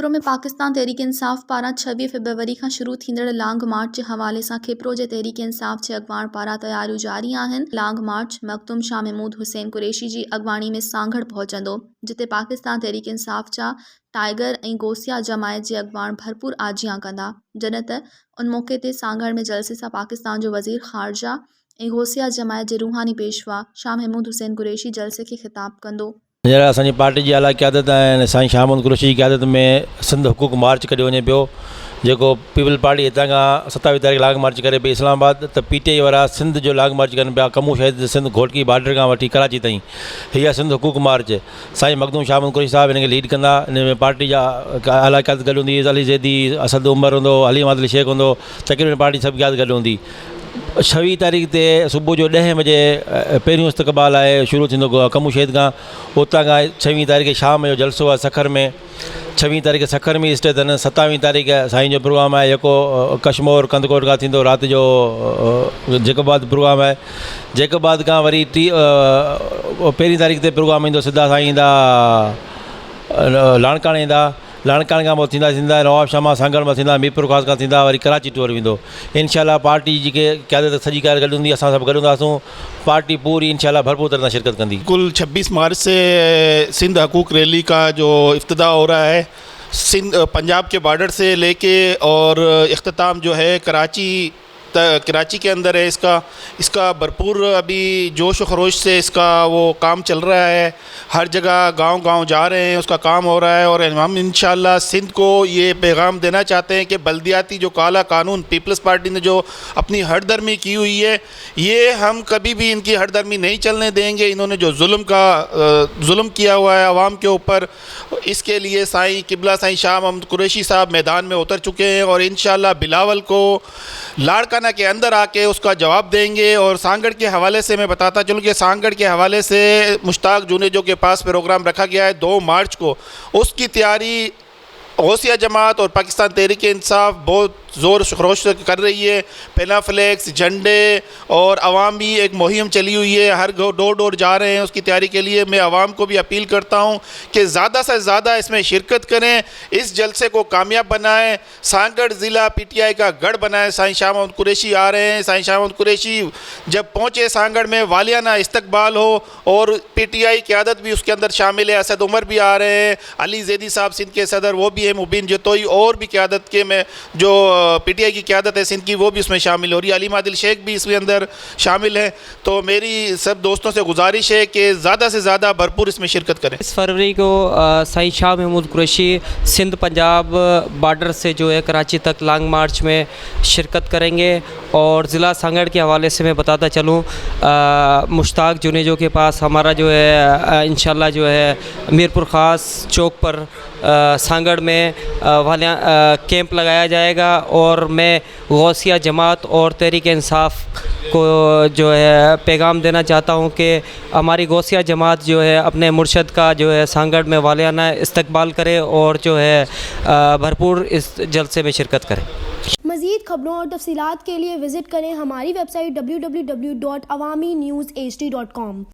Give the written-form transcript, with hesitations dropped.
खिप्रो में पाकिस्तान तहरीक इंसाफ़ पारां 26 फरवरी खां शुरू थींदड़ लांग मार्च जे हवाले सां खिप्रो जे तहरीक इंसाफ़ जे अॻवान पारां तयारियूं जारी आहिनि। लांग मार्च मखदूम शाह महमूद हुसैन कुरैशी जी अॻवानी में सांगड़ पहुचंदो, जिते पाकिस्तान तहरीक इंसाफ़ जा टाइगर ऐं गौसिया जमायत जे अॻवान भरपूर आजियां कंदा, जॾहिं त उन मौक़े ते सांगड़ में जलसे सां पाकिस्तान जो वज़ीर ख़ारजा ऐं गौसिया जमायत जे रूहानी पेशवा शाह महमूद हुसैन कुरैशी जलसे खे ख़िताब कंदो। हींअर असांजी पार्टी जी आला क़यादत ऐं साईं शाह महमूद कुरैशी जी क़यादत में सिंध हुकूक मार्च कढियो वञे पियो, जेको पीपल पार्टी हितां खां 27 तारीख़ लांग मार्च करे पई इस्लामाबाद, त PTI वारा सिंध जो लांग मार्च कनि पिया कमू शहीद सिंध घोटकी बॉर्डर खां वठी कराची ताईं। हीअ सिंध हुकूक मार्च साईं मखदूम शाह महमूद कुरैशी साहिब हिन खे लीड कंदा। इन में पार्टी जा आला क़यादत गॾु हूंदी, अली ज़ैदी, असद उमर हूंदो, हलीम आदिल शेख हूंदो, तक़रीबन पार्टी सभु क़यादत गॾु हूंदी। 26 तारीख़ ते सुबुह जो 10 बजे पहिरियों इस्तक़बाल आहे शुरू थींदो कमू शहीद खां। उतां खां 26 तारीख़ शाम जो जलसो आहे सखर में। 26 तारीख़ सखर में स्टे अथनि। 27 तारीख़ साईं जो प्रोग्राम आहे जेको कशमोर कंदकोट खां थींदो, राति जो जेकोबाद प्रोग्राम आहे। जेकोबाद खां वरी पहिरीं तारीख़ ते प्रोग्राम ईंदो, सिधा साईं ईंदा लाणकाणे ईंदा, लाणकाणे खां पोइ थींदा नवाब शाह सांगड़ में थींदा, मीरपुर ख़ास खां थींदा, वरी कराची टूर वेंदो। इंशाअल्लाह पार्टी जेके क़यादत सॼी क़यादत गॾु हूंदी, असां सभु गॾु हूंदासूं। पार्टी पूरी इंशाअल्लाह भरपूर तरह से शिरकत कंदी। कुल 26 मार्च से सिंध हकूक रैली का जो इफ्तिताह हो रहा है, सिंध पंजाब के बॉर्डर से लेके और इख्तिताम जो है कराची के अंदर है। इसका भरपूर अभी जोश व खरोश से इसका वो काम चल रहा है। हर जगह गांव जा रहे हैं, उसका काम हो रहा है। और हम इंशाअल्लाह सिंध को ये पैगाम देना चाहते हैं कि बल्दियाती जो काला कानून पीपल्स पार्टी ने जो अपनी हरदर्मी की हुई है, ये हम कभी भी इनकी हरदर्मी नहीं चलने देंगे। इन्होंने जो जुल्म किया हुआ है आवाम के ऊपर, इसके लिए साईं किबला साईं शाह महमूद कुरैशी साहब मैदान में उतर चुके हैं और इंशाअल्लाह बिलावल को लाड़काना के अंदर आके उसका जवाब देंगे। और सांगड़ के हवाले से मैं बताता चलूँ कि सांगड़ के हवाले से मुश्ताक जुनेजो के पास प्रोग्राम रखा गया है 2 मार्च को। उसकी तैयारी गौसिया जमात और पाकिस्तान तहरीक इंसाफ बहुत ज़ोर खरोश से कर रही है। पेना फ्लैक्स, झंडे और आवाम भी एक मुहिम चली हुई है, हर डोर जा रहे हैं उसकी तैयारी के लिए। मैं आवाम को भी अपील करता हूँ कि ज़्यादा से ज़्यादा इसमें शिरकत करें, इस जलसे को कामयाब बनाएं, सांगड़ ज़िला PTI का गढ़ बनाएं। साईं शाह महमूद कुरैशी आ रहे हैं। साईं शाह महमूद कुरैशी जब पहुँचे सांगड़ में वालियाना इस्तकबाल हो और PTI क़यादत भी उसके अंदर शामिल है। असद उमर भी आ रहे हैं, अली ज़ैदी साहब सिंध के सदर वो भी है, मुबीन जतोई और भी क़यादत के में जो PTI की क़यादत है सिंध की वो भी उसमें शामिल हो रही है। हलीम आदिल शेख भी इसमें अंदर शामिल है। तो मेरी सब दोस्तों से गुजारिश है कि ज़्यादा से ज़्यादा भरपूर इसमें शिरकत करें। 20 फरवरी को साईं शाह महमूद कुरैशी सिंध पंजाब बॉर्डर से जो है कराची तक लॉन्ग मार्च में शिरकत करेंगे। और ज़िला सांगड़ के हवाले से मैं बताता चलूँ, मुश्ताक जुनेजो के पास हमारा जो है इंशाल्लाह जो है मीरपुर ख़ास चौक पर सांगड़ में कैंप लगाया जाएगा। और मैं गौसिया जमात और तहरीक इंसाफ को जो है पैगाम देना चाहता हूँ कि हमारी गौसिया जमात जो है अपने मुर्शद का जो है सांगड़ में वालियाना इस्तकबाल करे और जो है भरपूर इस जलसे में शिरकत करें। मज़ीद खबरों और तफसीलात के लिए विज़िट करें हमारी वेबसाइट www.awamiNewsHD.com।